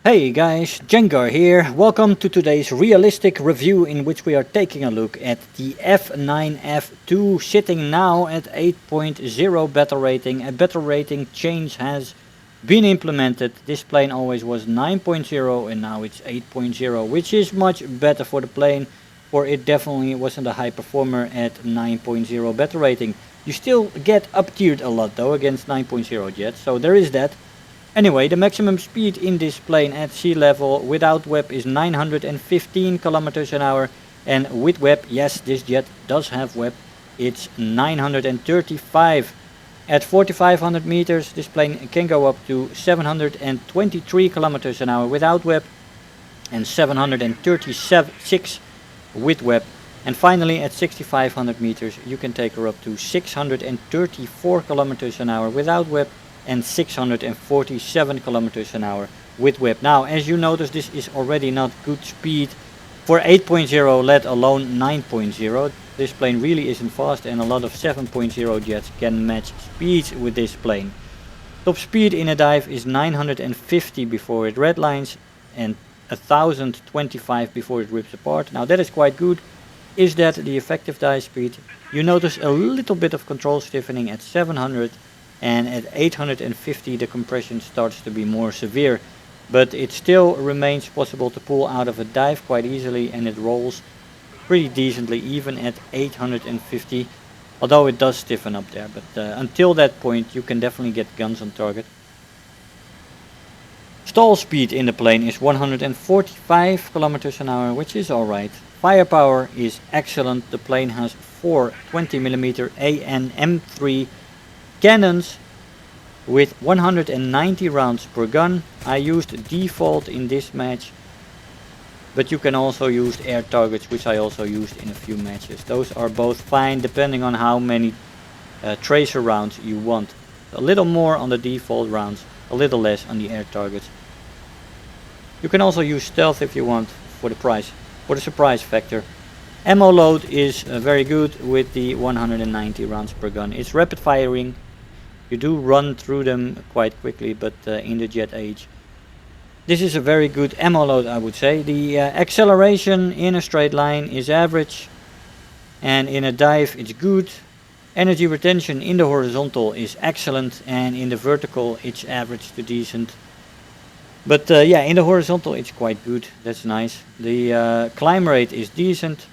Hey guys, Jengar here. Welcome to today's realistic review in which we are taking a look at the F9F2 sitting now at 8.0 battle rating. A battle rating change has been implemented. This plane always was 9.0 and now it's 8.0, which is much better for the plane, for it definitely wasn't a high performer at 9.0 battle rating. You still get up tiered a lot though against 9.0 jets, so there is that. Anyway, the maximum speed in this plane at sea level without WEP is 915 kilometers an hour, and with WEP, yes, this jet does have WEP, it's 935. At 4500 meters, this plane can go up to 723 kilometers an hour without WEP and 736 with WEP. And finally, at 6500 meters, you can take her up to 634 kilometers an hour without WEP and 647 kilometers an hour with WEP. Now, as you notice, this is already not good speed for 8.0, let alone 9.0. This plane really isn't fast, and a lot of 7.0 jets can match speeds with this plane. Top speed in a dive is 950 before it redlines and 1025 before it rips apart. Now that is quite good. Is that the effective dive speed? You notice a little bit of control stiffening at 700, and at 850 the compression starts to be more severe, but it still remains possible to pull out of a dive quite easily, and it rolls pretty decently even at 850, although it does stiffen up there, but until that point you can definitely get guns on target. Stall speed in the plane is 145 kilometers an hour, which is alright. Firepower is excellent. The plane has 4 20mm AN-M3 cannons with 190 rounds per gun. I used default in this match, but you can also use air targets, which I also used in a few matches. Those are both fine depending on how many tracer rounds you want. A little more on the default rounds, a little less on the air targets. You can also use stealth if you want for the surprise factor. Ammo load is very good with the 190 rounds per gun. It's rapid firing. You do run through them quite quickly, but in the jet age, this is a very good ammo load, I would say. The acceleration in a straight line is average, and in a dive it's good. Energy retention in the horizontal is excellent, and in the vertical it's average to decent. But yeah, in the horizontal it's quite good, that's nice. The climb rate is decent.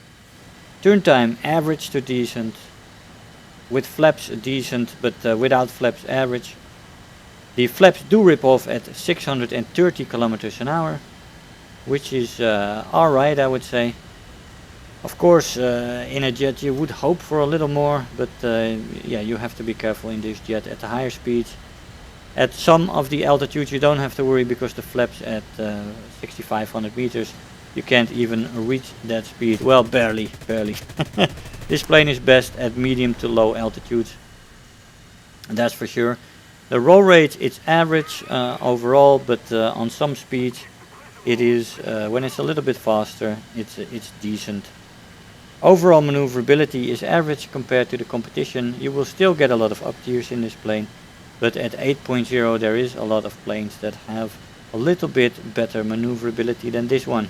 Turn time average to decent. With flaps decent, but without flaps average. The flaps do rip off at 630 kilometers an hour, which is alright, I would say. Of course, in a jet you would hope for a little more, but yeah, you have to be careful in this jet at the higher speeds. At some of the altitudes you don't have to worry, because the flaps at 6500 meters, you can't even reach that speed. Well, barely. This plane is best at medium to low altitudes, that's for sure. The roll rate, it's average overall, but on some speeds it is, when it's a little bit faster, it's decent. Overall maneuverability is average compared to the competition. You will still get a lot of up tiers in this plane, but at 8.0 there is a lot of planes that have a little bit better maneuverability than this one.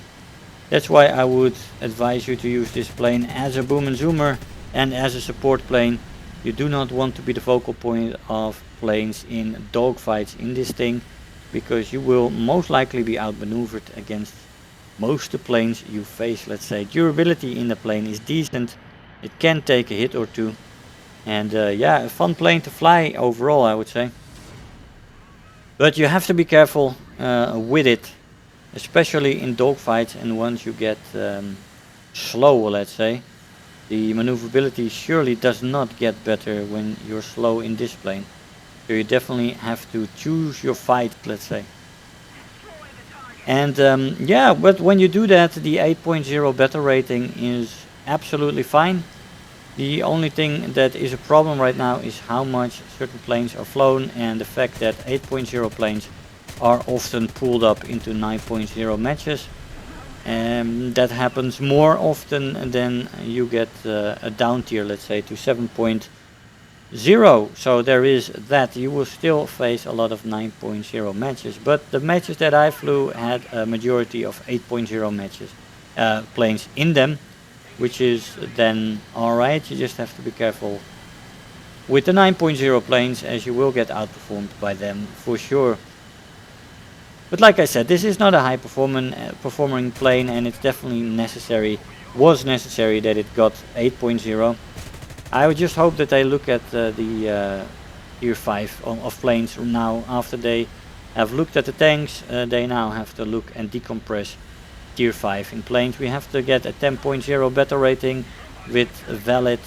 That's why I would advise you to use this plane as a boom and zoomer and as a support plane. You do not want to be the focal point of planes in dogfights in this thing, because you will most likely be outmaneuvered against most of the planes you face. Let's say durability in the plane is decent. It can take a hit or two, and yeah, a fun plane to fly overall, I would say. But you have to be careful with it, especially in dogfights, and once you get slow, let's say, the maneuverability surely does not get better when you're slow in this plane. So you definitely have to choose your fight, let's say. And yeah, but when you do that, the 8.0 battle rating is absolutely fine. The only thing that is a problem right now is how much certain planes are flown, and the fact that 8.0 planes are often pulled up into 9.0 matches. That happens more often than you get a down tier, let's say, to 7.0 0. So there is that. You will still face a lot of 9.0 matches, but the matches that I flew had a majority of 8.0 matches, planes in them, which is then alright. You just have to be careful with the 9.0 planes, as you will get outperformed by them for sure. But like I said, this is not a high performing plane, and it's definitely was necessary that it got 8.0. I would just hope that they look at the Tier 5 of planes now. After they have looked at the tanks, they now have to look and decompress Tier 5 in planes. We have to get a 10.0 battle rating with valid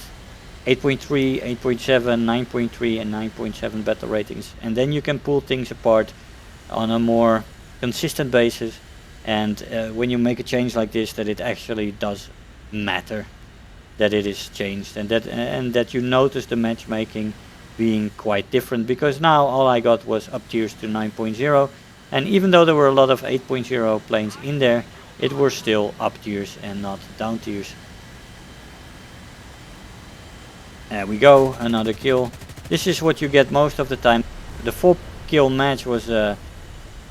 8.3, 8.7, 9.3 and 9.7 battle ratings, and then you can pull things apart on a more consistent basis, and when you make a change like this, that it actually does matter that it is changed, and that you notice the matchmaking being quite different, because now all I got was up tiers to 9.0, and even though there were a lot of 8.0 planes in there, it were still up tiers and not down tiers. There we go, another kill. This is what you get most of the time. The 4 kill match was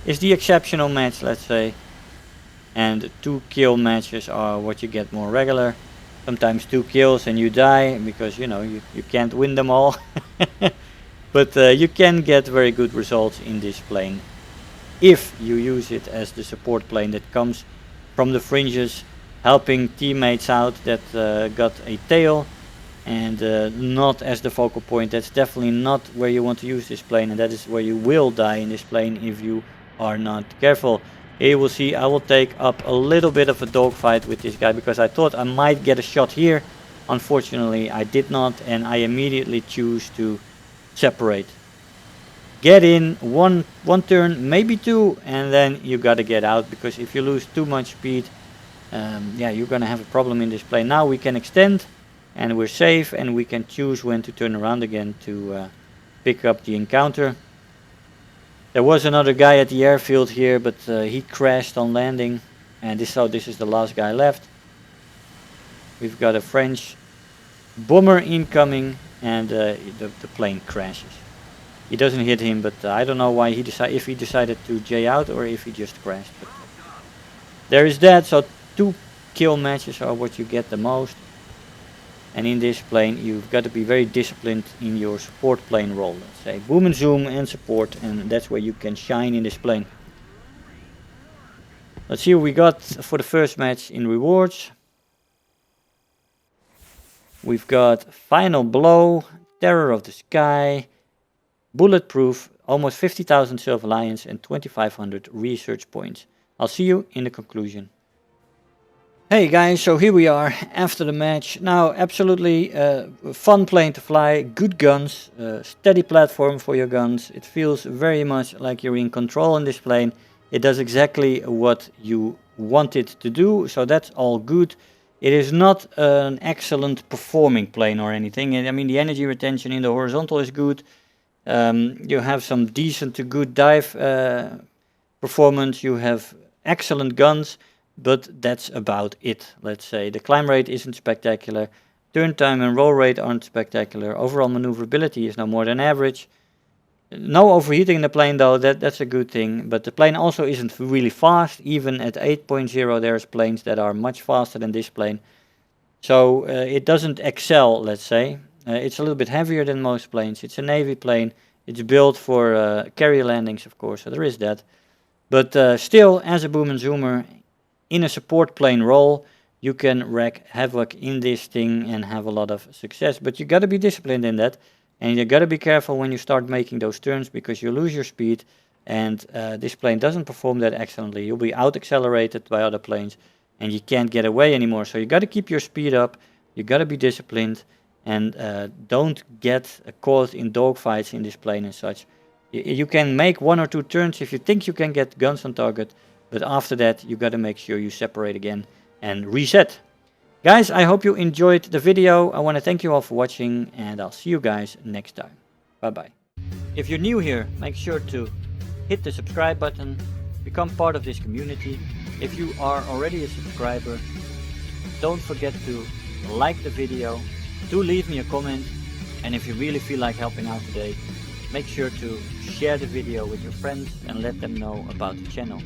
is the exceptional match, let's say, and 2 kill matches are what you get more regular. Sometimes 2 kills and you die, because you know you can't win them all. But you can get very good results in this plane if you use it as the support plane that comes from the fringes, helping teammates out that got a tail, and not as the focal point. That's definitely not where you want to use this plane, and that is where you will die in this plane if you are not careful. Here you will see I will take up a little bit of a dogfight with this guy, because I thought I might get a shot here. Unfortunately I did not, and I immediately choose to separate. Get in one turn, maybe 2, and then you gotta get out, because if you lose too much speed, yeah, you're gonna have a problem in this plane. Now we can extend, and we're safe, and we can choose when to turn around again to pick up the encounter. There was another guy at the airfield here, but he crashed on landing, and this is the last guy left. We've got a French bomber incoming, and the plane crashes. He doesn't hit him, but I don't know why if he decided to J out or if he just crashed. But there is that. So 2 kill matches are what you get the most. And in this plane you've got to be very disciplined in your support plane role. Let's say boom and zoom and support, and that's where you can shine in this plane. Let's see what we got for the first match in rewards. We've got Final Blow, Terror of the Sky, Bulletproof, almost 50,000 Silver Lions and 2,500 research points. I'll see you in the conclusion. Hey guys, so here we are after the match. Now, absolutely fun plane to fly, good guns, steady platform for your guns. It feels very much like you're in control in this plane. It does exactly what you want it to do, so that's all good. It is not an excellent performing plane or anything. I mean, the energy retention in the horizontal is good. You have some decent to good dive performance. You have excellent guns. But that's about it, let's say. The climb rate isn't spectacular. Turn time and roll rate aren't spectacular. Overall maneuverability is no more than average. No overheating in the plane though, that's a good thing. But the plane also isn't really fast. Even at 8.0 there's planes that are much faster than this plane. So it doesn't excel, let's say. It's a little bit heavier than most planes. It's a Navy plane. It's built for carrier landings, of course, so there is that. But still, as a boom and zoomer, in a support plane role, you can wreak havoc in this thing and have a lot of success. But you got to be disciplined in that, and you got to be careful when you start making those turns, because you lose your speed, and this plane doesn't perform that excellently. You'll be out accelerated by other planes, and you can't get away anymore. So you got to keep your speed up. You got to be disciplined, and don't get caught in dogfights in this plane and such. You can make 1 or 2 turns if you think you can get guns on target. But after that, you got to make sure you separate again and reset. Guys, I hope you enjoyed the video. I want to thank you all for watching, and I'll see you guys next time. Bye-bye. If you're new here, make sure to hit the subscribe button, become part of this community. If you are already a subscriber, don't forget to like the video, do leave me a comment, And if you really feel like helping out today, make sure to share the video with your friends and let them know about the channel.